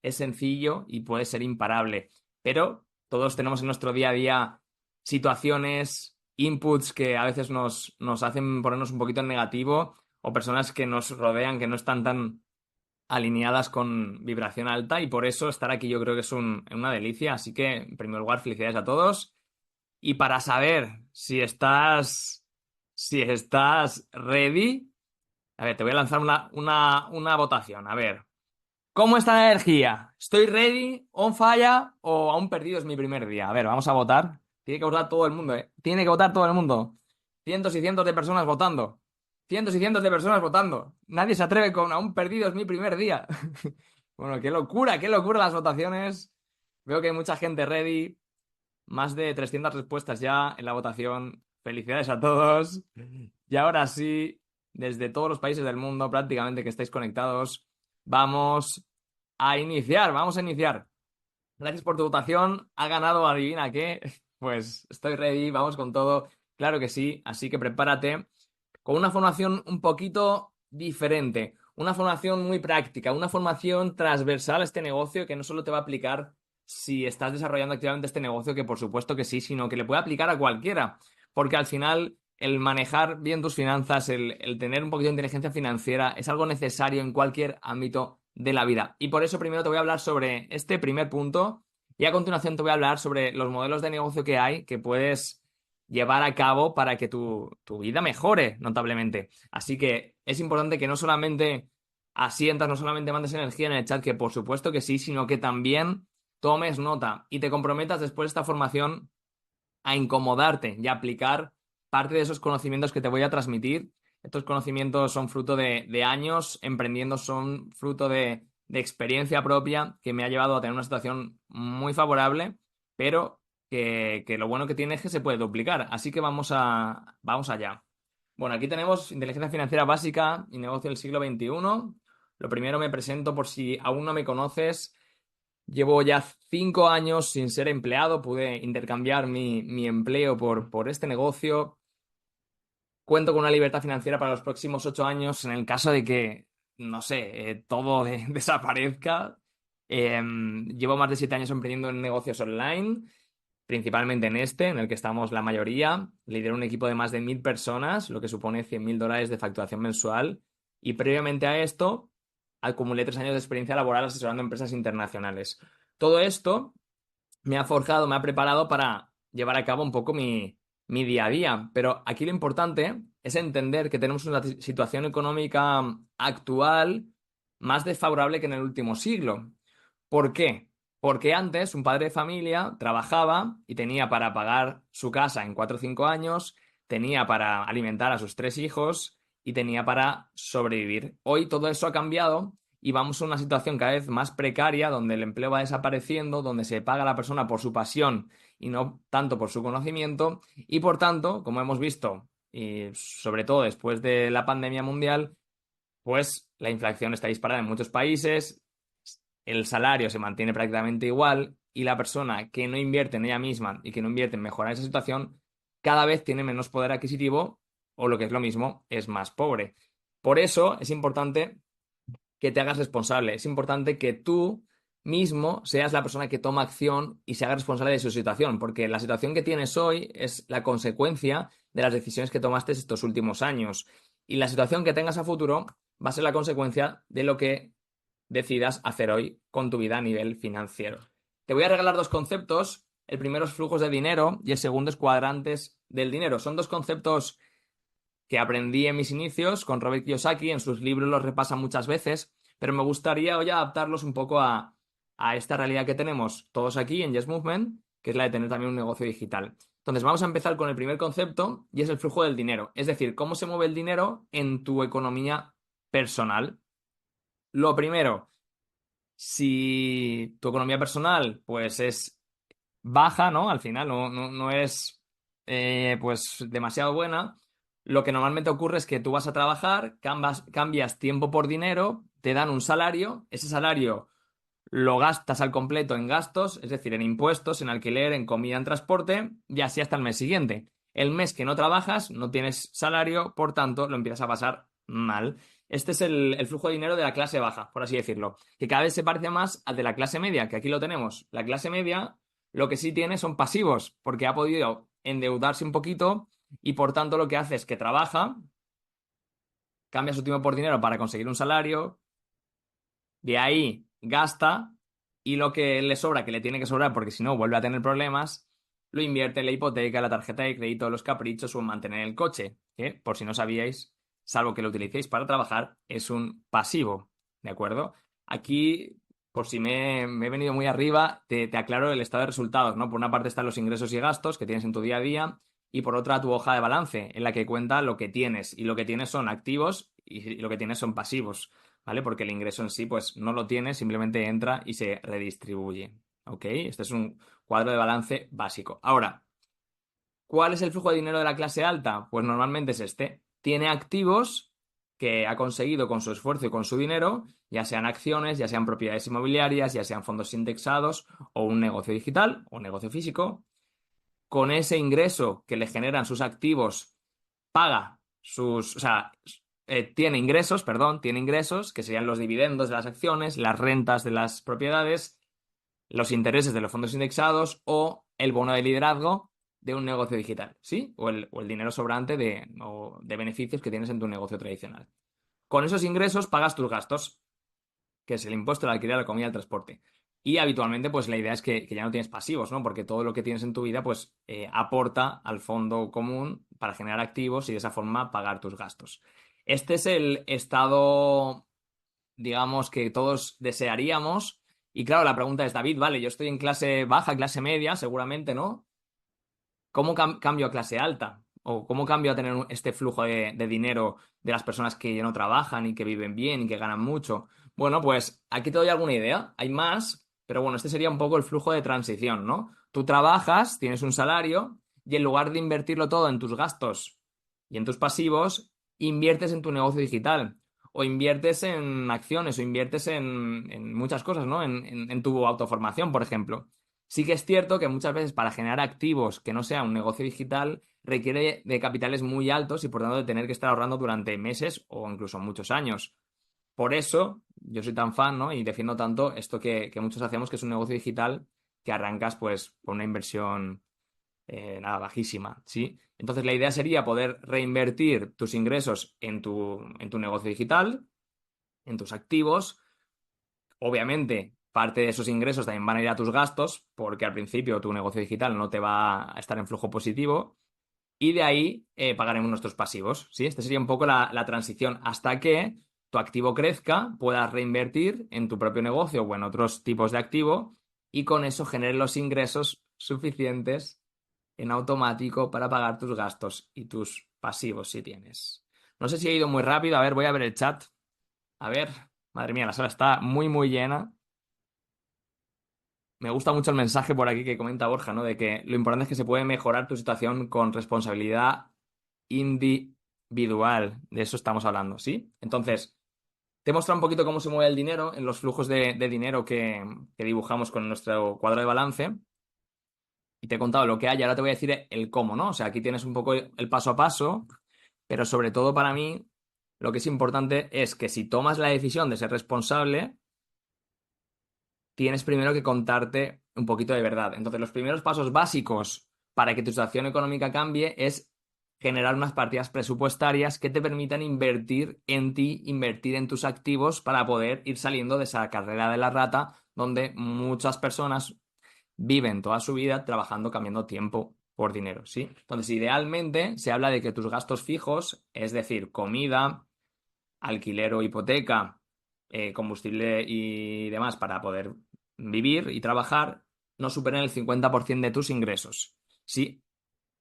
es sencillo y puede ser imparable. Pero todos tenemos en nuestro día a día situaciones, inputs que a veces nos hacen ponernos un poquito en negativo o personas que nos rodean que no están tan alineadas con vibración alta y por eso estar aquí yo creo que es una delicia. Así que, en primer lugar, felicidades a todos. Y para saber si estás ready, a ver, te voy a lanzar una votación. A ver, ¿cómo está la energía? ¿Estoy ready, on fire o aún perdido es mi primer día? A ver, vamos a votar. Tiene que votar todo el mundo, ¿eh? Tiene que votar todo el mundo. Cientos y cientos de personas votando. Cientos y cientos de personas votando. Nadie se atreve con aún perdido es mi primer día. Bueno, qué locura las votaciones. Veo que hay mucha gente ready. Más de 300 respuestas ya en la votación. Felicidades a todos. Y ahora sí, desde todos los países del mundo prácticamente que estáis conectados, vamos a iniciar. Gracias por tu votación. Ha ganado, adivina qué. Pues estoy ready, vamos con todo. Claro que sí, así que prepárate con una formación un poquito diferente, una formación muy práctica, una formación transversal a este negocio que no solo te va a aplicar si estás desarrollando activamente este negocio, que por supuesto que sí, sino que le puede aplicar a cualquiera, porque al final el manejar bien tus finanzas, el tener un poquito de inteligencia financiera es algo necesario en cualquier ámbito de la vida. Y por eso primero te voy a hablar sobre este primer punto y a continuación te voy a hablar sobre los modelos de negocio que hay que puedes llevar a cabo para que tu vida mejore notablemente. Así que es importante que no solamente asientas, no solamente mandes energía en el chat, que por supuesto que sí, sino que también tomes nota y te comprometas después de esta formación a incomodarte y a aplicar parte de esos conocimientos que te voy a transmitir. Estos conocimientos son fruto de años emprendiendo, son fruto de experiencia propia que me ha llevado a tener una situación muy favorable, pero que lo bueno que tiene es que se puede duplicar. Así que vamos allá. Bueno, aquí tenemos inteligencia financiera básica y negocio del siglo XXI. Lo primero me presento por si aún no me conoces. Llevo ya 5 años sin ser empleado, pude intercambiar mi empleo por este negocio. Cuento con una libertad financiera para los próximos 8 años en el caso de que, no sé, todo desaparezca. Llevo más de 7 años emprendiendo en negocios online, principalmente en este, en el que estamos la mayoría. Lidero un equipo de más de 1.000 personas, lo que supone $100.000 de facturación mensual. Y previamente a esto, acumulé 3 años de experiencia laboral asesorando empresas internacionales. Todo esto me ha forjado, me ha preparado para llevar a cabo un poco mi día a día. Pero aquí lo importante es entender que tenemos una situación económica actual más desfavorable que en el último siglo. ¿Por qué? Porque antes un padre de familia trabajaba y tenía para pagar su casa en 4 o 5 años, tenía para alimentar a sus 3 hijos y tenía para sobrevivir. Hoy todo eso ha cambiado y vamos a una situación cada vez más precaria donde el empleo va desapareciendo, donde se paga a la persona por su pasión y no tanto por su conocimiento y por tanto, como hemos visto, y sobre todo después de la pandemia mundial, pues la inflación está disparada en muchos países, el salario se mantiene prácticamente igual y la persona que no invierte en ella misma y que no invierte en mejorar esa situación cada vez tiene menos poder adquisitivo o lo que es lo mismo, es más pobre. Por eso es importante que te hagas responsable, es importante que tú mismo seas la persona que toma acción y se haga responsable de su situación, porque la situación que tienes hoy es la consecuencia de las decisiones que tomaste estos últimos años y la situación que tengas a futuro va a ser la consecuencia de lo que decidas hacer hoy con tu vida a nivel financiero. Te voy a regalar dos conceptos. El primero es flujos de dinero y el segundo es cuadrantes del dinero. Son dos conceptos que aprendí en mis inicios con Robert Kiyosaki. En sus libros los repasa muchas veces, pero me gustaría hoy adaptarlos un poco a esta realidad que tenemos todos aquí en Yes Movement, que es la de tener también un negocio digital. Entonces vamos a empezar con el primer concepto y es el flujo del dinero. Es decir, cómo se mueve el dinero en tu economía personal. Lo primero, si tu economía personal pues es baja, ¿no? Al final no es pues demasiado buena. Lo que normalmente ocurre es que tú vas a trabajar, cambias tiempo por dinero, te dan un salario, ese salario lo gastas al completo en gastos, es decir, en impuestos, en alquiler, en comida, en transporte, y así hasta el mes siguiente. El mes que no trabajas, no tienes salario, por tanto, lo empiezas a pasar mal. Este es el flujo de dinero de la clase baja, por así decirlo, que cada vez se parece más al de la clase media, que aquí lo tenemos. La clase media lo que sí tiene son pasivos, porque ha podido endeudarse un poquito y por tanto lo que hace es que trabaja, cambia su tiempo por dinero para conseguir un salario, de ahí gasta y lo que le sobra, que le tiene que sobrar porque si no vuelve a tener problemas, lo invierte en la hipoteca, la tarjeta de crédito, los caprichos o en mantener el coche, que por si no sabíais, salvo que lo utilicéis para trabajar, es un pasivo, ¿de acuerdo? Aquí, por si me he venido muy arriba, te aclaro el estado de resultados, ¿no? Por una parte están los ingresos y gastos que tienes en tu día a día y por otra tu hoja de balance, en la que cuenta lo que tienes y lo que tienes son activos y lo que tienes son pasivos. ¿Vale? Porque el ingreso en sí, pues no lo tiene, simplemente entra y se redistribuye. ¿Ok? Este es un cuadro de balance básico. Ahora, ¿cuál es el flujo de dinero de la clase alta? Pues normalmente es este. Tiene activos que ha conseguido con su esfuerzo y con su dinero, ya sean acciones, ya sean propiedades inmobiliarias, ya sean fondos indexados o un negocio digital o un negocio físico. Con ese ingreso que le generan sus activos, paga sus, o sea, tiene ingresos, perdón, tiene ingresos, que serían los dividendos de las acciones, las rentas de las propiedades, los intereses de los fondos indexados o el bono de liderazgo de un negocio digital, ¿sí? O el dinero sobrante de beneficios que tienes en tu negocio tradicional. Con esos ingresos pagas tus gastos, que es el impuesto, el alquiler, la comida, el transporte. Y habitualmente, pues la idea es que ya no tienes pasivos, ¿no? Porque todo lo que tienes en tu vida, pues aporta al fondo común para generar activos y de esa forma pagar tus gastos. Este es el estado, digamos, que todos desearíamos. Y claro, la pregunta es, David, vale, yo estoy en clase baja, clase media, seguramente, ¿no? ¿Cómo cambio a clase alta? ¿O cómo cambio a tener este flujo de dinero de las personas que ya no trabajan y que viven bien y que ganan mucho? Bueno, pues aquí te doy alguna idea. Hay más, pero bueno, este sería un poco el flujo de transición, ¿no? Tú trabajas, tienes un salario y en lugar de invertirlo todo en tus gastos y en tus pasivos, inviertes en tu negocio digital o inviertes en acciones o inviertes en muchas cosas, ¿no? En tu autoformación, por ejemplo. Sí que es cierto que muchas veces para generar activos que no sea un negocio digital requiere de capitales muy altos y por tanto de tener que estar ahorrando durante meses o incluso muchos años. Por eso yo soy tan fan, ¿no? Y defiendo tanto esto que muchos hacemos, que es un negocio digital que arrancas pues con una inversión nada bajísima, ¿sí? Entonces la idea sería poder reinvertir tus ingresos en tu negocio digital, en tus activos. Obviamente, parte de esos ingresos también van a ir a tus gastos, porque al principio tu negocio digital no te va a estar en flujo positivo, y de ahí pagaremos nuestros pasivos, ¿sí? Esta sería un poco la transición hasta que tu activo crezca, puedas reinvertir en tu propio negocio o en otros tipos de activo, y con eso generes los ingresos suficientes en automático para pagar tus gastos y tus pasivos si tienes. No sé si he ido muy rápido, a ver, voy a ver el chat. A ver, madre mía, la sala está muy, muy llena. Me gusta mucho el mensaje por aquí que comenta Borja, ¿no? De que lo importante es que se puede mejorar tu situación con responsabilidad individual. De eso estamos hablando, ¿sí? Entonces, te he mostrado un poquito cómo se mueve el dinero en los flujos de dinero que dibujamos con nuestro cuadro de balance. Y te he contado lo que hay, ahora te voy a decir el cómo, ¿no? O sea, aquí tienes un poco el paso a paso, pero sobre todo para mí, lo que es importante es que si tomas la decisión de ser responsable, tienes primero que contarte un poquito de verdad. Entonces, los primeros pasos básicos para que tu situación económica cambie es generar unas partidas presupuestarias que te permitan invertir en ti, invertir en tus activos para poder ir saliendo de esa carrera de la rata donde muchas personas viven toda su vida trabajando, cambiando tiempo por dinero, ¿sí? Entonces, idealmente se habla de que tus gastos fijos, es decir, comida, alquiler o hipoteca, combustible y demás para poder vivir y trabajar, no superen el 50% de tus ingresos. Sí,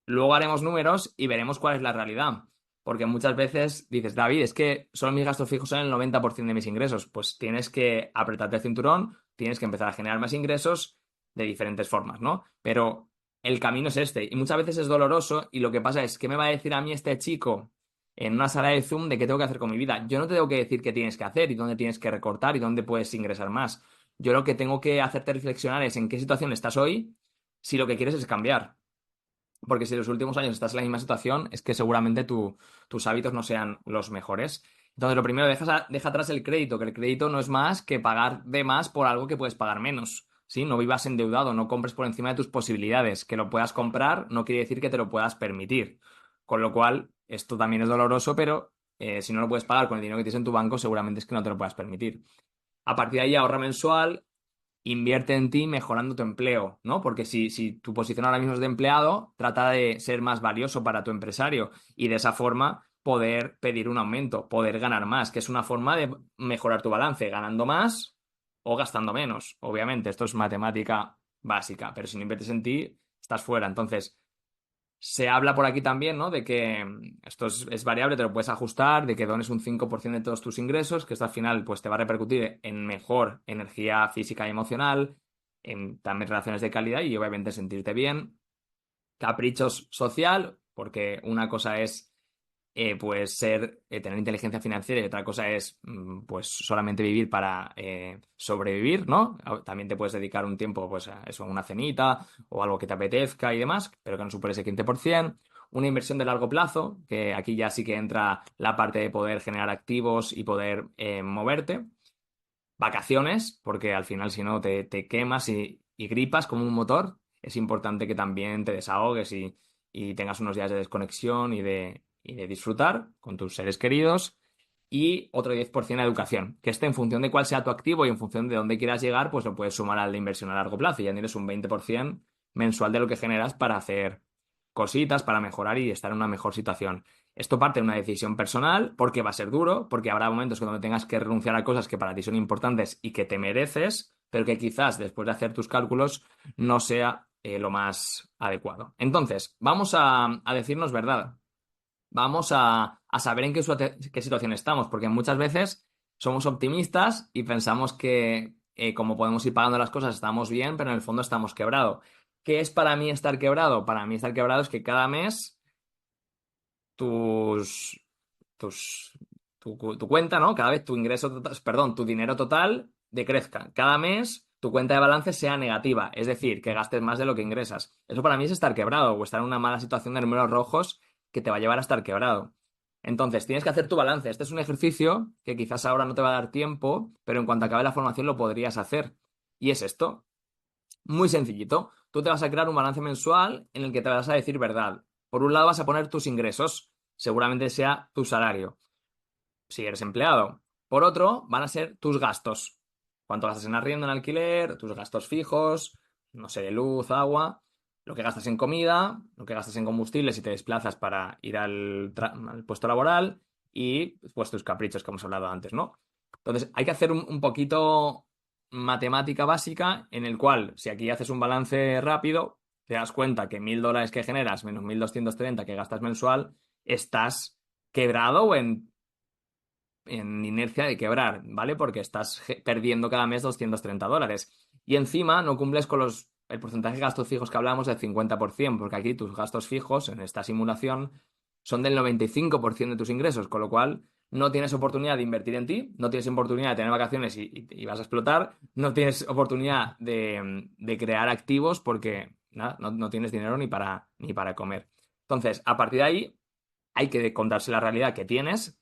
luego haremos números y veremos cuál es la realidad. Porque muchas veces dices, David, es que solo mis gastos fijos son el 90% de mis ingresos. Pues tienes que apretarte el cinturón, tienes que empezar a generar más ingresos de diferentes formas, ¿no? Pero el camino es este. Y muchas veces es doloroso y lo que pasa es, ¿qué me va a decir a mí este chico en una sala de Zoom de qué tengo que hacer con mi vida? Yo no te tengo que decir qué tienes que hacer y dónde tienes que recortar y dónde puedes ingresar más. Yo lo que tengo que hacerte reflexionar es en qué situación estás hoy si lo que quieres es cambiar. Porque si en los últimos años estás en la misma situación, es que seguramente tus hábitos no sean los mejores. Entonces, lo primero, deja atrás el crédito, que el crédito no es más que pagar de más por algo que puedes pagar menos. ¿Sí? No vivas endeudado, no compres por encima de tus posibilidades. Que lo puedas comprar no quiere decir que te lo puedas permitir. Con lo cual, esto también es doloroso, pero si no lo puedes pagar con el dinero que tienes en tu banco, seguramente es que no te lo puedas permitir. A partir de ahí, ahorra mensual, invierte en ti mejorando tu empleo, ¿no? Porque si tu posición ahora mismo es de empleado, trata de ser más valioso para tu empresario y de esa forma poder pedir un aumento, poder ganar más, que es una forma de mejorar tu balance, ganando más o gastando menos. Obviamente, esto es matemática básica, pero si no inviertes en ti, estás fuera. Entonces, se habla por aquí también, ¿no? De que esto es variable, te lo puedes ajustar, de que dones un 5% de todos tus ingresos, que esto al final pues, te va a repercutir en mejor energía física y emocional, en también relaciones de calidad y obviamente sentirte bien. Caprichos social, porque una cosa es pues tener inteligencia financiera y otra cosa es pues solamente vivir para sobrevivir, ¿no? También te puedes dedicar un tiempo pues a eso, a una cenita o algo que te apetezca y demás, pero que no supere ese 15%. Una inversión de largo plazo, que aquí ya sí que entra la parte de poder generar activos y poder moverte. Vacaciones, porque al final si no te quemas y gripas como un motor. Es importante que también te desahogues y tengas unos días de desconexión y de disfrutar con tus seres queridos. Y otro 10% de educación, que esté en función de cuál sea tu activo y en función de dónde quieras llegar, pues lo puedes sumar al de inversión a largo plazo y ya tienes un 20% mensual de lo que generas para hacer cositas, para mejorar y estar en una mejor situación. Esto parte de una decisión personal porque va a ser duro, porque habrá momentos que donde tengas que renunciar a cosas que para ti son importantes y que te mereces, pero que quizás después de hacer tus cálculos no sea lo más adecuado. Entonces, vamos a decirnos verdad. Vamos a saber en qué situación estamos, porque muchas veces somos optimistas y pensamos que como podemos ir pagando las cosas estamos bien, pero en el fondo estamos quebrados. ¿Qué es para mí estar quebrado? Para mí estar quebrado es que cada mes tus, tus, tu cuenta, ¿no? Cada vez tu ingreso total, perdón, tu dinero total decrezca. Cada mes tu cuenta de balance sea negativa, es decir, que gastes más de lo que ingresas. Eso para mí es estar quebrado o estar en una mala situación de números rojos que te va a llevar a estar quebrado. Entonces, tienes que hacer tu balance. Este es un ejercicio que quizás ahora no te va a dar tiempo, pero en cuanto acabe la formación lo podrías hacer. Y es esto. Muy sencillito. Tú te vas a crear un balance mensual en el que te vas a decir verdad. Por un lado vas a poner tus ingresos, seguramente sea tu salario, si eres empleado. Por otro, van a ser tus gastos. Cuánto gastas en arriendo, en alquiler, tus gastos fijos, no sé, de luz, agua, lo que gastas en comida, lo que gastas en combustible si te desplazas para ir al puesto laboral y pues tus caprichos que hemos hablado antes, ¿no? Entonces, hay que hacer un poquito matemática básica en el cual, si aquí haces un balance rápido, te das cuenta que $1.000 que generas menos 1.230 que gastas mensual, estás quebrado o en inercia de quebrar, ¿vale? Porque estás perdiendo cada mes $230. Y encima no cumples con el porcentaje de gastos fijos que hablamos del 50%, porque aquí tus gastos fijos en esta simulación son del 95% de tus ingresos, con lo cual no tienes oportunidad de invertir en ti, no tienes oportunidad de tener vacaciones y vas a explotar, no tienes oportunidad de crear activos porque nada, no tienes dinero ni para comer. Entonces, a partir de ahí, hay que contarse la realidad que tienes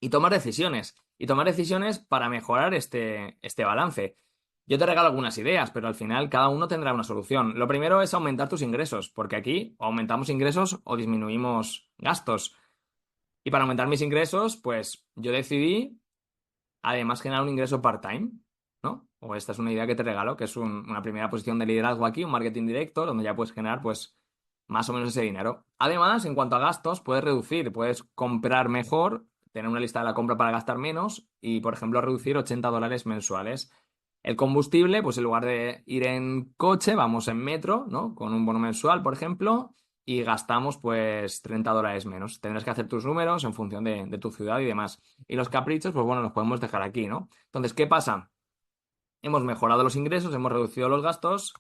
y tomar decisiones. Y tomar decisiones para mejorar este balance. Yo te regalo algunas ideas, pero al final cada uno tendrá una solución. Lo primero es aumentar tus ingresos, porque aquí o aumentamos ingresos o disminuimos gastos. Y para aumentar mis ingresos, pues yo decidí además generar un ingreso part-time, ¿no? O esta es una idea que te regalo, que es una primera posición de liderazgo aquí, un marketing directo, donde ya puedes generar pues más o menos ese dinero. Además, en cuanto a gastos, puedes reducir, puedes comprar mejor, tener una lista de la compra para gastar menos y, por ejemplo, reducir $80 mensuales. El combustible, pues en lugar de ir en coche, vamos en metro, ¿no? Con un bono mensual, por ejemplo, y gastamos pues $30 menos. Tendrás que hacer tus números en función de tu ciudad y demás. Y los caprichos, pues bueno, los podemos dejar aquí, ¿no? Entonces, ¿qué pasa? Hemos mejorado los ingresos, hemos reducido los gastos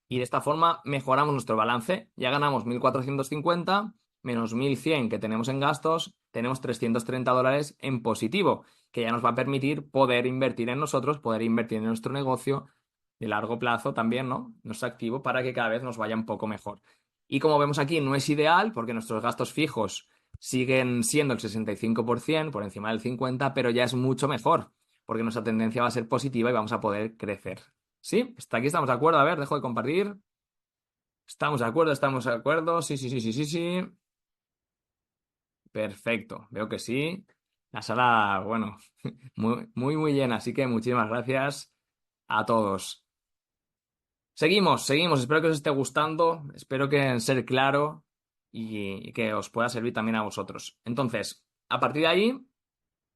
y de esta forma mejoramos nuestro balance. Ya ganamos 1.450 menos 1.100 que tenemos en gastos, tenemos $330 en positivo, que ya nos va a permitir poder invertir en nosotros, poder invertir en nuestro negocio de largo plazo también, ¿no? Nuestro activo para que cada vez nos vaya un poco mejor. Y como vemos aquí, no es ideal porque nuestros gastos fijos siguen siendo el 65% por encima del 50%, pero ya es mucho mejor, porque nuestra tendencia va a ser positiva y vamos a poder crecer. ¿Sí? ¿Hasta aquí estamos de acuerdo? A ver, dejo de compartir. ¿Estamos de acuerdo? ¿Estamos de acuerdo? Sí, sí, sí, sí, sí, sí. Perfecto, veo que sí. La sala, bueno, muy, muy, muy llena, así que muchísimas gracias a todos. Seguimos, seguimos. Espero que os esté gustando, espero que ser claro y que os pueda servir también a vosotros. Entonces, a partir de ahí,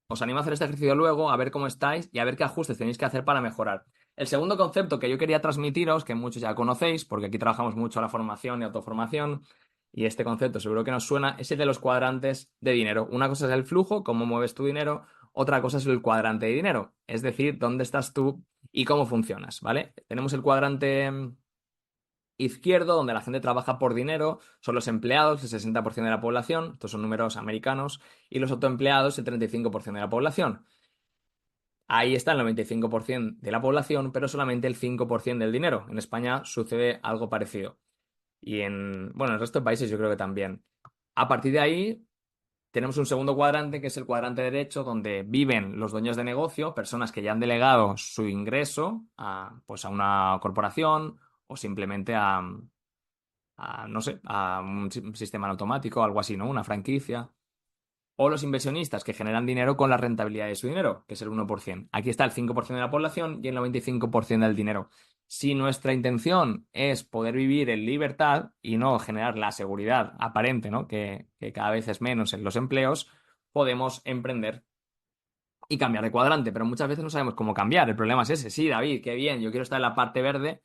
os animo a hacer este ejercicio luego, a ver cómo estáis y a ver qué ajustes tenéis que hacer para mejorar. El segundo concepto que yo quería transmitiros, que muchos ya conocéis, porque aquí trabajamos mucho la formación y autoformación, y este concepto seguro que nos suena, es el de los cuadrantes de dinero. Una cosa es el flujo, cómo mueves tu dinero, otra cosa es el cuadrante de dinero, es decir, dónde estás tú y cómo funcionas, ¿vale? Tenemos el cuadrante izquierdo, donde la gente trabaja por dinero, son los empleados, el 60% de la población, estos son números americanos, y los autoempleados, el 35% de la población. Ahí está el 95% de la población, pero solamente el 5% del dinero. En España sucede algo parecido. Y bueno, en el resto de países yo creo que también. A partir de ahí, tenemos un segundo cuadrante, que es el cuadrante derecho, donde viven los dueños de negocio, personas que ya han delegado su ingreso pues a una corporación o simplemente no sé, a un sistema en automático, algo así, ¿no? Una franquicia. O los inversionistas que generan dinero con la rentabilidad de su dinero, que es el 1%. Aquí está el 5% de la población y el 95% del dinero. Si nuestra intención es poder vivir en libertad y no generar la seguridad aparente, ¿no? Que cada vez es menos en los empleos, podemos emprender y cambiar de cuadrante, pero muchas veces no sabemos cómo cambiar. El problema es ese. Sí, David, qué bien, yo quiero estar en la parte verde,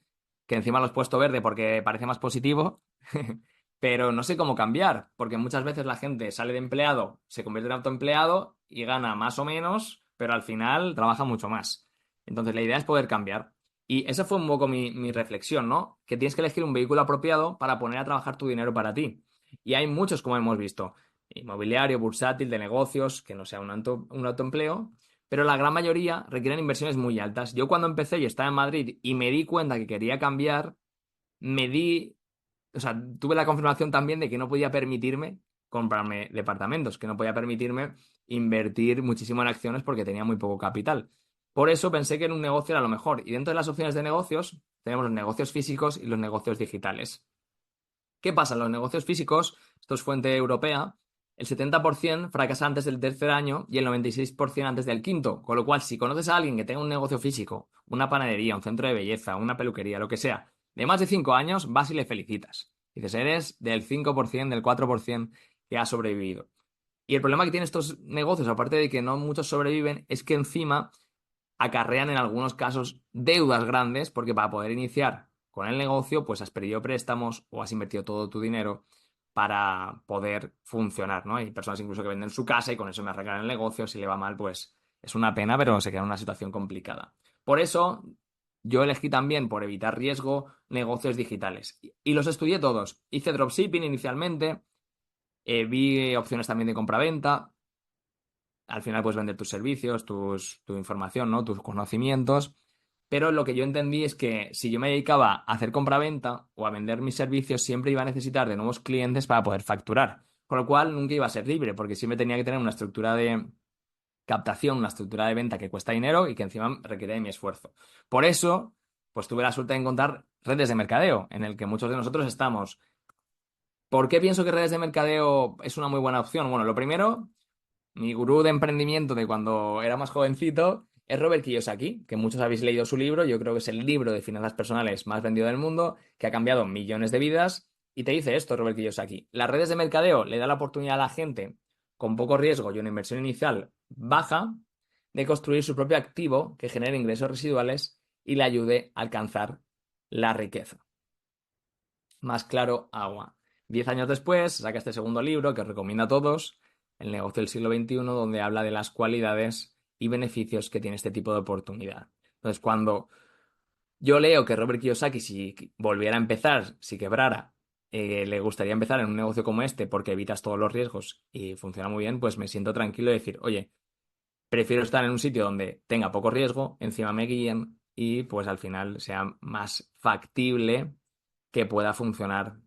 que encima lo has puesto verde porque parece más positivo, pero no sé cómo cambiar, porque muchas veces la gente sale de empleado, se convierte en autoempleado y gana más o menos, pero al final trabaja mucho más. Entonces la idea es poder cambiar. Y esa fue un poco mi reflexión, ¿no? Que tienes que elegir un vehículo apropiado para poner a trabajar tu dinero para ti. Y hay muchos, como hemos visto, inmobiliario, bursátil, de negocios, que no sea un autoempleo, pero la gran mayoría requieren inversiones muy altas. Yo cuando empecé y estaba en Madrid y me di cuenta que quería cambiar, me di, o sea, tuve la confirmación también de que no podía permitirme comprarme departamentos, que no podía permitirme invertir muchísimo en acciones porque tenía muy poco capital. Por eso pensé que en un negocio era lo mejor. Y dentro de las opciones de negocios tenemos los negocios físicos y los negocios digitales. ¿Qué pasa? En los negocios físicos, esto es fuente europea, el 70% fracasa antes del tercer año y el 96% antes del quinto. Con lo cual, si conoces a alguien que tenga un negocio físico, una panadería, un centro de belleza, una peluquería, lo que sea, de más de 5 años, vas y le felicitas. Dices, eres del 5%, del 4% que ha sobrevivido. Y el problema que tienen estos negocios, aparte de que no muchos sobreviven, es que encima acarrean en algunos casos deudas grandes, porque para poder iniciar con el negocio, pues has pedido préstamos o has invertido todo tu dinero para poder funcionar, ¿no? Hay personas incluso que venden su casa y con eso me arreglan el negocio, si le va mal, pues es una pena, pero se queda en una situación complicada. Por eso yo elegí también, por evitar riesgo, negocios digitales. Y los estudié todos. Hice dropshipping inicialmente, vi opciones también de compraventa. Al final puedes vender tus servicios, tu información, ¿no? Tus conocimientos. Pero lo que yo entendí es que si yo me dedicaba a hacer compraventa o a vender mis servicios, siempre iba a necesitar de nuevos clientes para poder facturar. Con lo cual nunca iba a ser libre, porque siempre tenía que tener una estructura de captación, una estructura de venta que cuesta dinero y que encima requiere de mi esfuerzo. Por eso, pues tuve la suerte de encontrar redes de mercadeo, en el que muchos de nosotros estamos. ¿Por qué pienso que redes de mercadeo es una muy buena opción? Bueno, lo primero, mi gurú de emprendimiento de cuando era más jovencito es Robert Kiyosaki, que muchos habéis leído su libro. Yo creo que es el libro de finanzas personales más vendido del mundo, que ha cambiado millones de vidas. Y te dice esto, Robert Kiyosaki. Las redes de mercadeo le dan la oportunidad a la gente con poco riesgo y una inversión inicial baja de construir su propio activo que genere ingresos residuales y le ayude a alcanzar la riqueza. Más claro, agua. 10 años después, saca este segundo libro que os recomiendo a todos, El negocio del siglo XXI, donde habla de las cualidades y beneficios que tiene este tipo de oportunidad. Entonces, cuando yo leo que Robert Kiyosaki, si volviera a empezar, si quebrara, le gustaría empezar en un negocio como este porque evitas todos los riesgos y funciona muy bien, pues me siento tranquilo de decir, oye, prefiero estar en un sitio donde tenga poco riesgo, encima me guíen y pues al final sea más factible que pueda funcionar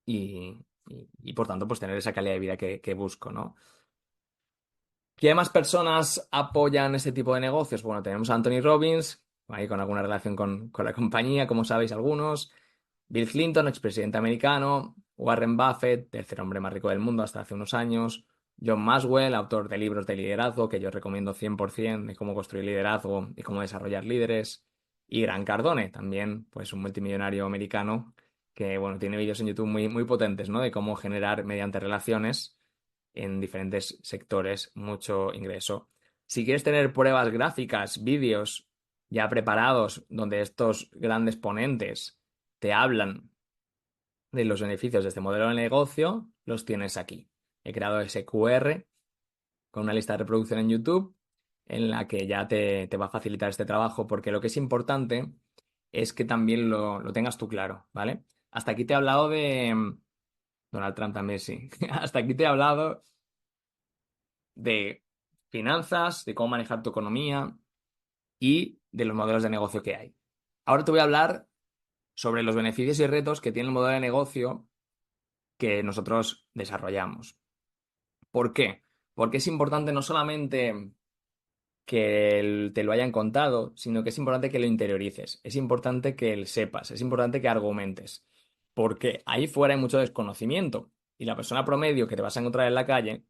y, y, por tanto, pues tener esa calidad de vida que busco, ¿no? ¿Qué más personas apoyan este tipo de negocios? Bueno, tenemos a Anthony Robbins, ahí con alguna relación con la compañía, como sabéis algunos. Bill Clinton, expresidente americano. Warren Buffett, tercer hombre más rico del mundo hasta hace unos años. John Maxwell, autor de libros de liderazgo, que yo recomiendo 100% de cómo construir liderazgo y cómo desarrollar líderes. Y Grant Cardone, también, pues un multimillonario americano que, bueno, tiene vídeos en YouTube muy, muy potentes, ¿no? De cómo generar mediante relaciones en diferentes sectores mucho ingreso. Si quieres tener pruebas gráficas, vídeos ya preparados, donde estos grandes ponentes te hablan de los beneficios de este modelo de negocio, los tienes aquí. He creado ese QR con una lista de reproducción en YouTube en la que ya te va a facilitar este trabajo, porque lo que es importante es que también lo tengas tú claro, ¿vale? Hasta aquí te he hablado de Donald Trump también, sí. Hasta aquí te he hablado de finanzas, de cómo manejar tu economía y de los modelos de negocio que hay. Ahora te voy a hablar sobre los beneficios y retos que tiene el modelo de negocio que nosotros desarrollamos. ¿Por qué? Porque es importante no solamente que te lo hayan contado, sino que es importante que lo interiorices, es importante que lo sepas, es importante que argumentes, porque ahí fuera hay mucho desconocimiento y la persona promedio que te vas a encontrar en la calle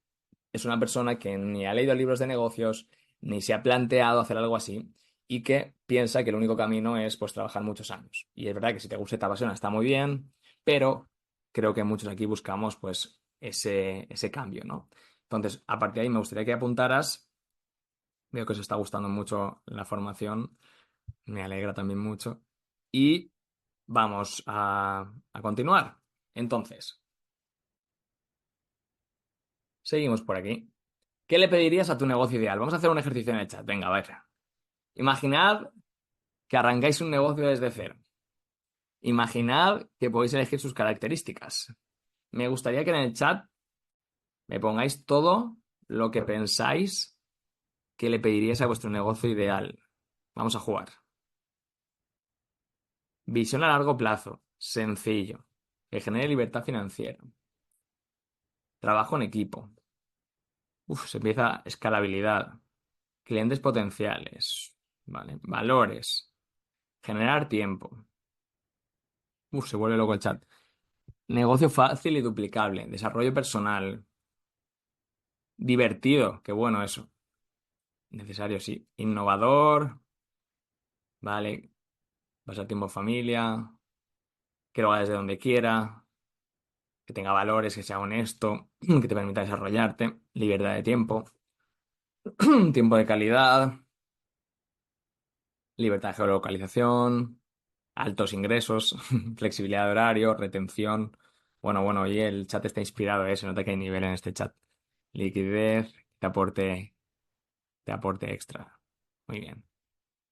es una persona que ni ha leído libros de negocios, ni se ha planteado hacer algo así y que piensa que el único camino es pues trabajar muchos años. Y es verdad que si te gusta y te apasiona está muy bien, pero creo que muchos aquí buscamos pues ese cambio, ¿no? Entonces, a partir de ahí me gustaría que apuntaras. Veo que os está gustando mucho la formación, me alegra también mucho. Y vamos a continuar. Entonces, seguimos por aquí. ¿Qué le pedirías a tu negocio ideal? Vamos a hacer un ejercicio en el chat. Venga, vaya. Imaginad que arrancáis un negocio desde cero. Imaginad que podéis elegir sus características. Me gustaría que en el chat me pongáis todo lo que pensáis que le pediríais a vuestro negocio ideal. Vamos a jugar. Visión a largo plazo. Sencillo. Que genere libertad financiera. Trabajo en equipo. Se empieza escalabilidad. Clientes potenciales. Vale. Valores. Generar tiempo. Se vuelve loco el chat. Negocio fácil y duplicable. Desarrollo personal. Divertido. Qué bueno eso. Necesario, sí. Innovador. Vale. Pasar tiempo en familia. Que lo haga desde donde quiera. Que tenga valores, que sea honesto. Que te permita desarrollarte. Libertad de tiempo. Tiempo de calidad. Libertad de geolocalización. Altos ingresos. Flexibilidad de horario. Retención. Bueno, oye, el chat está inspirado, ¿eh? Se nota que hay nivel en este chat. Liquidez. Te aporte extra. Muy bien.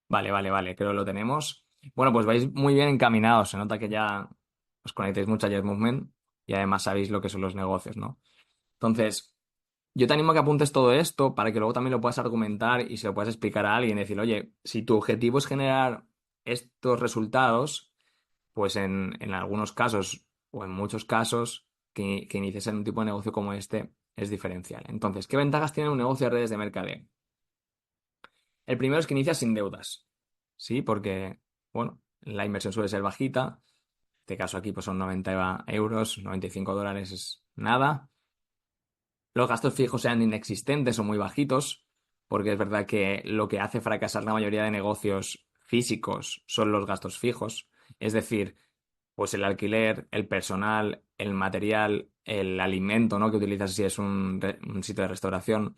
Vale. Creo que lo tenemos. Bueno, pues vais muy bien encaminados. Se nota que ya os conectáis mucho a Yes Movement y además sabéis lo que son los negocios, ¿no? Entonces, yo te animo a que apuntes todo esto para que luego también lo puedas argumentar y se lo puedas explicar a alguien y decir, oye, si tu objetivo es generar estos resultados, pues en algunos casos o en muchos casos que inicies en un tipo de negocio como este es diferencial. Entonces, ¿qué ventajas tiene un negocio de redes de mercadeo? El primero es que inicias sin deudas, ¿sí? Porque, bueno, la inversión suele ser bajita. En este caso aquí pues son 90 euros, $95 es nada. Los gastos fijos sean inexistentes o muy bajitos, porque es verdad que lo que hace fracasar la mayoría de negocios físicos son los gastos fijos. Es decir, pues el alquiler, el personal, el material, el alimento, ¿no? Que utilizas si es un sitio de restauración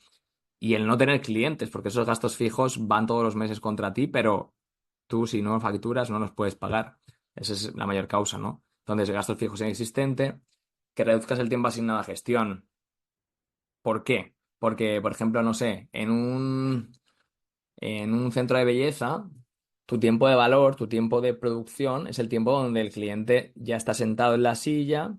y el no tener clientes, porque esos gastos fijos van todos los meses contra ti, pero tú si no facturas no los puedes pagar. Esa es la mayor causa, ¿no? Entonces, gastos fijos inexistente, que reduzcas el tiempo asignado a gestión. ¿Por qué? Porque, por ejemplo, no sé, en un centro de belleza, tu tiempo de valor, tu tiempo de producción es el tiempo donde el cliente ya está sentado en la silla,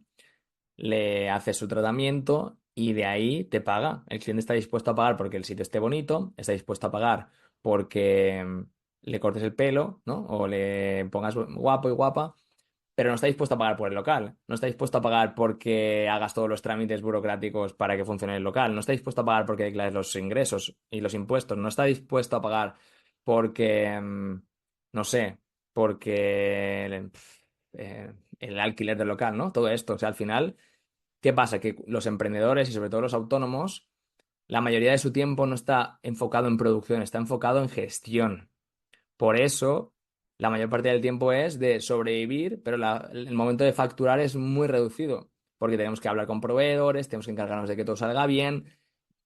le hace su tratamiento y de ahí te paga. El cliente está dispuesto a pagar porque el sitio esté bonito, está dispuesto a pagar porque le cortes el pelo, ¿no? O le pongas guapo y guapa. pero no está dispuesto a pagar por el local, no está dispuesto a pagar porque hagas todos los trámites burocráticos para que funcione el local, no está dispuesto a pagar porque declares los ingresos y los impuestos, no está dispuesto a pagar porque, no sé, porque el alquiler del local, ¿no? Todo esto, o sea, al final, ¿qué pasa? Que los emprendedores y sobre todo los autónomos, la mayoría de su tiempo no está enfocado en producción, está enfocado en gestión. Por eso, la mayor parte del tiempo es de sobrevivir, pero el momento de facturar es muy reducido, porque tenemos que hablar con proveedores, tenemos que encargarnos de que todo salga bien,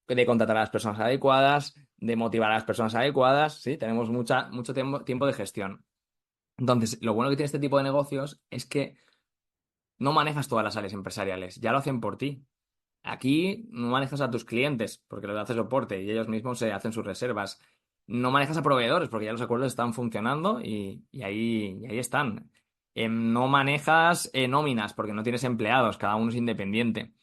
de contratar a las personas adecuadas, de motivar a las personas adecuadas, ¿sí? Tenemos mucho tiempo de gestión. Entonces, lo bueno que tiene este tipo de negocios es que no manejas todas las áreas empresariales, ya lo hacen por ti. Aquí no manejas a tus clientes porque les haces soporte y ellos mismos se hacen sus reservas. No manejas a proveedores porque ya los acuerdos están funcionando y ahí están. No manejas nóminas porque no tienes empleados, cada uno es independiente.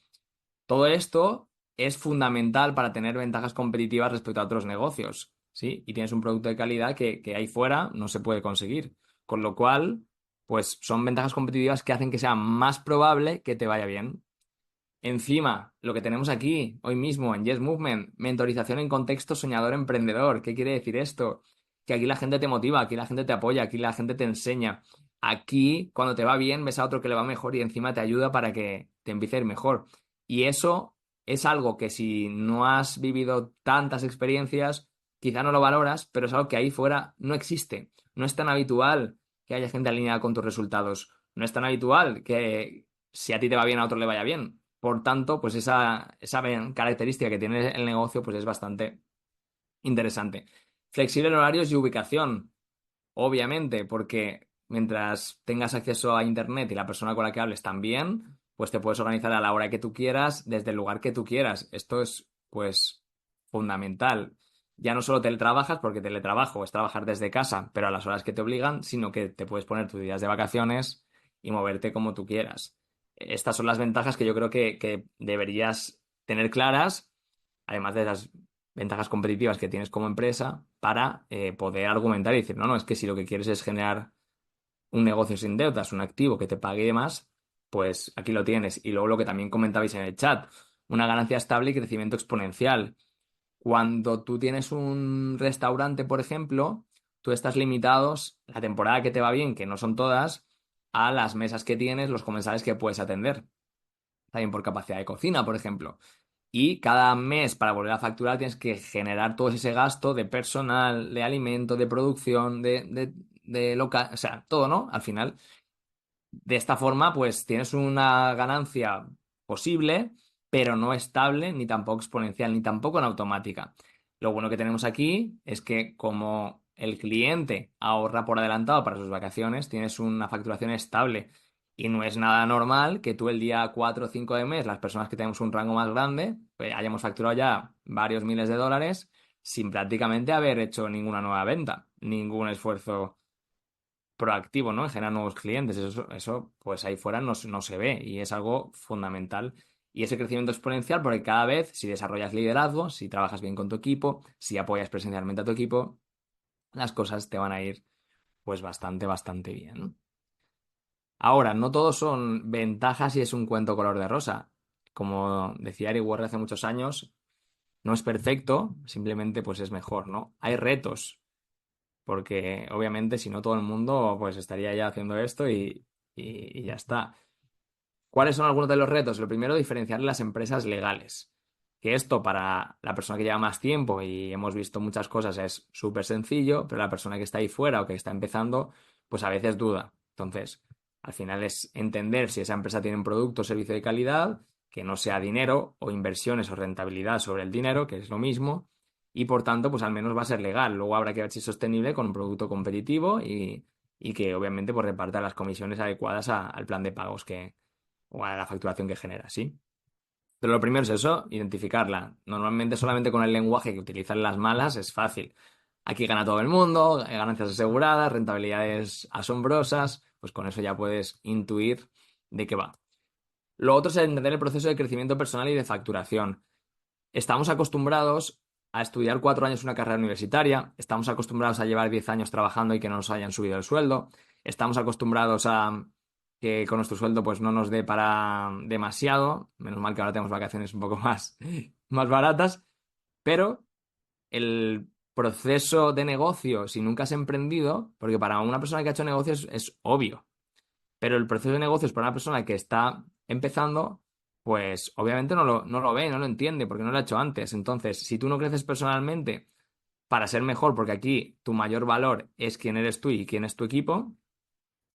Todo esto es fundamental para tener ventajas competitivas respecto a otros negocios, ¿sí? Y tienes un producto de calidad que ahí fuera no se puede conseguir. Con lo cual, pues son ventajas competitivas que hacen que sea más probable que te vaya bien. Encima, lo que tenemos aquí, hoy mismo, en Yes Movement, mentorización en contexto soñador emprendedor. ¿Qué quiere decir esto? Que aquí la gente te motiva, aquí la gente te apoya, aquí la gente te enseña. Aquí, cuando te va bien, ves a otro que le va mejor y encima te ayuda para que te empiece a ir mejor. Y eso es algo que si no has vivido tantas experiencias, quizá no lo valoras, pero es algo que ahí fuera no existe. No es tan habitual que haya gente alineada con tus resultados. No es tan habitual que si a ti te va bien, a otro le vaya bien. Por tanto, pues esa característica que tiene el negocio pues es bastante interesante. Flexible en horarios y ubicación, obviamente, porque mientras tengas acceso a Internet y la persona con la que hables también, pues te puedes organizar a la hora que tú quieras, desde el lugar que tú quieras. Esto es, pues, fundamental. Ya no solo teletrabajas, porque teletrabajo es trabajar desde casa, pero a las horas que te obligan, sino que te puedes poner tus días de vacaciones y moverte como tú quieras. Estas son las ventajas que yo creo que deberías tener claras, además de las ventajas competitivas que tienes como empresa, para poder argumentar y decir, no, no, es que si lo que quieres es generar un negocio sin deudas, un activo que te pague y demás, pues aquí lo tienes. Y luego lo que también comentabais en el chat, una ganancia estable y crecimiento exponencial. Cuando tú tienes un restaurante, por ejemplo, tú estás limitados, la temporada que te va bien, que no son todas, a las mesas que tienes, los comensales que puedes atender. También por capacidad de cocina, por ejemplo. Y cada mes para volver a facturar tienes que generar todo ese gasto de personal, de alimento, de producción, de local, o sea, todo, ¿no? Al final, de esta forma, pues tienes una ganancia posible, pero no estable, ni tampoco exponencial, ni tampoco en automática. Lo bueno que tenemos aquí es que como el cliente ahorra por adelantado para sus vacaciones, tienes una facturación estable. Y no es nada normal que tú el día 4 o 5 de mes, las personas que tenemos un rango más grande, pues hayamos facturado ya varios miles de dólares sin prácticamente haber hecho ninguna nueva venta, ningún esfuerzo proactivo, ¿no? En generar nuevos clientes. Eso pues ahí fuera no se ve y es algo fundamental. Y ese crecimiento exponencial, porque cada vez, si desarrollas liderazgo, si trabajas bien con tu equipo, si apoyas presencialmente a tu equipo, las cosas te van a ir pues bastante bien, ¿no? Ahora, no todos son ventajas y es un cuento color de rosa. Como decía Eric Worre hace muchos años, no es perfecto, simplemente pues es mejor, ¿no? Hay retos, porque obviamente si no todo el mundo pues estaría ya haciendo esto y ya está. ¿Cuáles son algunos de los retos? Lo primero, diferenciar las empresas legales. Que esto para la persona que lleva más tiempo y hemos visto muchas cosas es súper sencillo, pero la persona que está ahí fuera o que está empezando, pues a veces duda. Entonces, al final es entender si esa empresa tiene un producto o servicio de calidad, que no sea dinero o inversiones o rentabilidad sobre el dinero, que es lo mismo, y por tanto, pues al menos va a ser legal. Luego habrá que ver si es sostenible con un producto competitivo y que obviamente pues reparta las comisiones adecuadas al plan de pagos o a la facturación que genera, ¿sí? Pero lo primero es eso, identificarla. Normalmente solamente con el lenguaje que utilizan las malas es fácil. Aquí gana todo el mundo, ganancias aseguradas, rentabilidades asombrosas, pues con eso ya puedes intuir de qué va. Lo otro es entender el proceso de crecimiento personal y de facturación. Estamos acostumbrados a estudiar 4 años una carrera universitaria, estamos acostumbrados a llevar 10 años trabajando y que no nos hayan subido el sueldo, estamos acostumbrados a que con nuestro sueldo pues no nos dé para demasiado. Menos mal que ahora tenemos vacaciones un poco más, más baratas, pero el proceso de negocio, si nunca has emprendido, porque para una persona que ha hecho negocios es obvio, pero el proceso de negocios para una persona que está empezando, pues obviamente no lo ve, no lo entiende, porque no lo ha hecho antes. Entonces, si tú no creces personalmente para ser mejor, porque aquí tu mayor valor es quién eres tú y quién es tu equipo,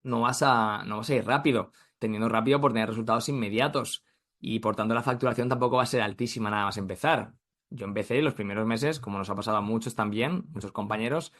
no vas a ir rápido, teniendo rápido por tener resultados inmediatos y por tanto la facturación tampoco va a ser altísima nada más empezar. Yo empecé y los primeros meses, como nos ha pasado a muchos también, muchos compañeros,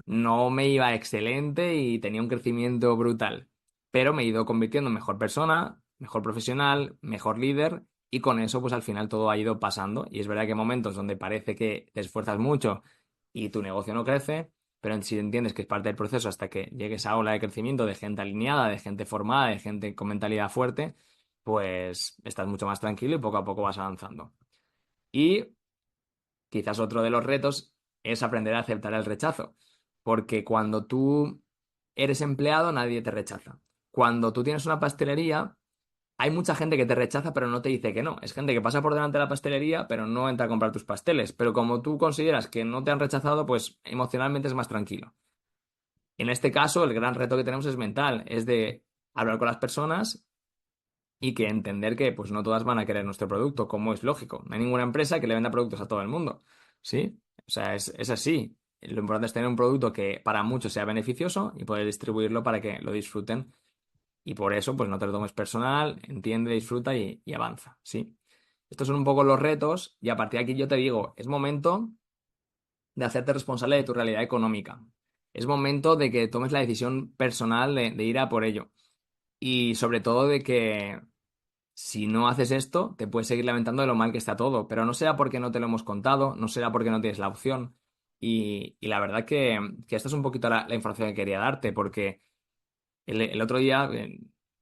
no me iba excelente y tenía un crecimiento brutal, pero me he ido convirtiendo en mejor persona, mejor profesional, mejor líder y con eso pues al final todo ha ido pasando y es verdad que hay momentos donde parece que te esfuerzas mucho y tu negocio no crece, pero si entiendes que es parte del proceso hasta que llegue esa ola de crecimiento de gente alineada, de gente formada, de gente con mentalidad fuerte, pues estás mucho más tranquilo y poco a poco vas avanzando. Y quizás otro de los retos es aprender a aceptar el rechazo, porque cuando tú eres empleado nadie te rechaza. Cuando tú tienes una pastelería, hay mucha gente que te rechaza pero no te dice que no. Es gente que pasa por delante de la pastelería pero no entra a comprar tus pasteles. Pero como tú consideras que no te han rechazado, pues emocionalmente es más tranquilo. En este caso, el gran reto que tenemos es mental, es de hablar con las personas y que entender que pues no todas van a querer nuestro producto, como es lógico. No hay ninguna empresa que le venda productos a todo el mundo, ¿sí? O sea, es así. Lo importante es tener un producto que para muchos sea beneficioso y poder distribuirlo para que lo disfruten. Y por eso, pues no te lo tomes personal, entiende, disfruta y avanza, ¿sí? Estos son un poco los retos y a partir de aquí yo te digo, es momento de hacerte responsable de tu realidad económica. Es momento de que tomes la decisión personal de ir a por ello. Y sobre todo de que si no haces esto, te puedes seguir lamentando de lo mal que está todo. Pero no será porque no te lo hemos contado, no será porque no tienes la opción. Y la verdad que esta es un poquito la información que quería darte, porque el otro día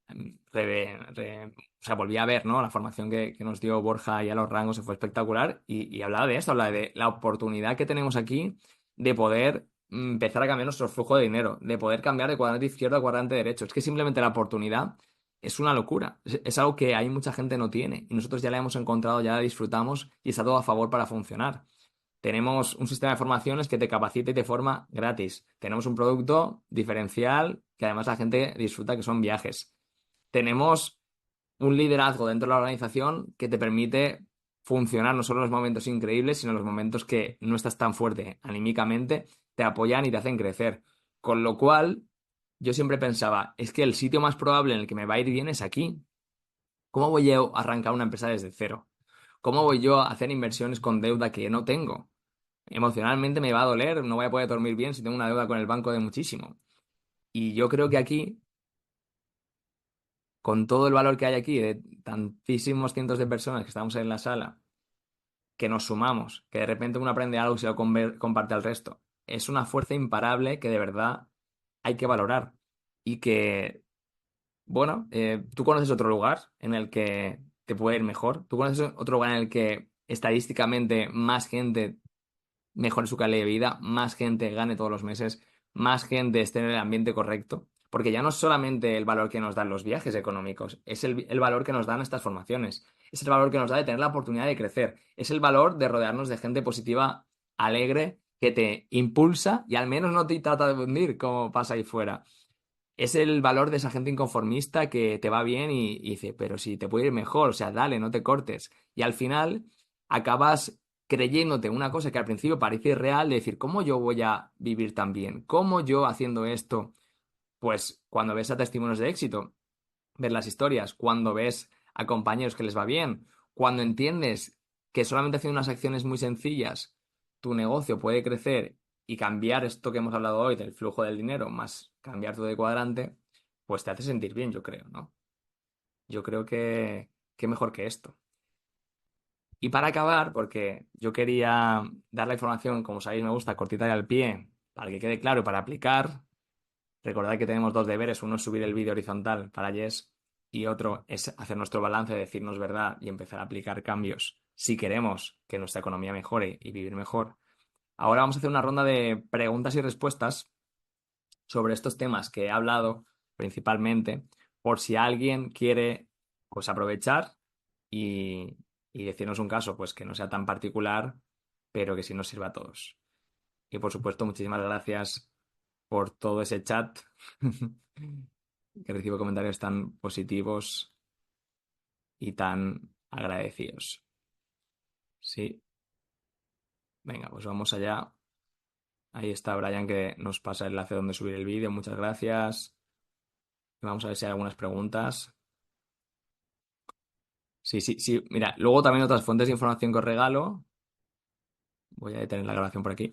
o sea, volví a ver, ¿no? La formación que nos dio Borja y a los rangos, se fue espectacular y hablaba de esto, hablaba de la oportunidad que tenemos aquí de poder empezar a cambiar nuestro flujo de dinero, de poder cambiar de cuadrante izquierdo a cuadrante derecho. Es que simplemente la oportunidad es una locura. Es algo que hay mucha gente no tiene y nosotros ya la hemos encontrado, ya la disfrutamos y está todo a favor para funcionar. Tenemos un sistema de formaciones que te capacita y te forma gratis. Tenemos un producto diferencial que además la gente disfruta, que son viajes. Tenemos un liderazgo dentro de la organización que te permite funcionar no solo en los momentos increíbles, sino en los momentos que no estás tan fuerte anímicamente, te apoyan y te hacen crecer. Con lo cual, yo siempre pensaba, es que el sitio más probable en el que me va a ir bien es aquí. ¿Cómo voy yo a arrancar una empresa desde cero? ¿Cómo voy yo a hacer inversiones con deuda que no tengo? Emocionalmente me va a doler, no voy a poder dormir bien si tengo una deuda con el banco de muchísimo. Y yo creo que aquí, con todo el valor que hay aquí, de tantísimos cientos de personas que estamos en la sala, que nos sumamos, que de repente uno aprende algo y se lo comparte al resto, es una fuerza imparable que de verdad hay que valorar. Y que, bueno, tú conoces otro lugar en el que te puede ir mejor. Tú conoces otro lugar en el que estadísticamente más gente mejore su calidad de vida, más gente gane todos los meses, más gente esté en el ambiente correcto. Porque ya no es solamente el valor que nos dan los viajes económicos, es el valor que nos dan estas formaciones, es el valor que nos da de tener la oportunidad de crecer, es el valor de rodearnos de gente positiva, alegre, que te impulsa y al menos no te trata de hundir como pasa ahí fuera. Es el valor de esa gente inconformista que te va bien y dice, pero si te puede ir mejor, o sea, dale, no te cortes. Y al final acabas creyéndote una cosa que al principio parece irreal, de decir, ¿cómo yo voy a vivir tan bien? ¿Cómo yo haciendo esto? Pues cuando ves a testimonios de éxito, ves las historias, cuando ves a compañeros que les va bien, cuando entiendes que solamente haciendo unas acciones muy sencillas tu negocio puede crecer y cambiar esto que hemos hablado hoy del flujo del dinero, más cambiar todo de cuadrante, pues te hace sentir bien, yo creo, ¿no? Yo creo que mejor que esto. Y para acabar, porque yo quería dar la información, como sabéis, me gusta cortita y al pie, para que quede claro y para aplicar. Recordad que tenemos dos deberes. Uno es subir el vídeo horizontal para Yes y otro es hacer nuestro balance, decirnos verdad y empezar a aplicar cambios si queremos que nuestra economía mejore y vivir mejor. Ahora vamos a hacer una ronda de preguntas y respuestas sobre estos temas que he hablado principalmente, por si alguien quiere pues aprovechar y, y decirnos un caso pues que no sea tan particular, pero que sí nos sirva a todos. Y por supuesto, muchísimas gracias por todo ese chat que recibo comentarios tan positivos y tan agradecidos. Sí, venga, pues vamos allá. Ahí está Brian que nos pasa el enlace donde subir el vídeo. Muchas gracias. Vamos a ver si hay algunas preguntas. Sí, sí, sí. Mira, luego también otras fuentes de información que os regalo. Voy a detener la grabación por aquí.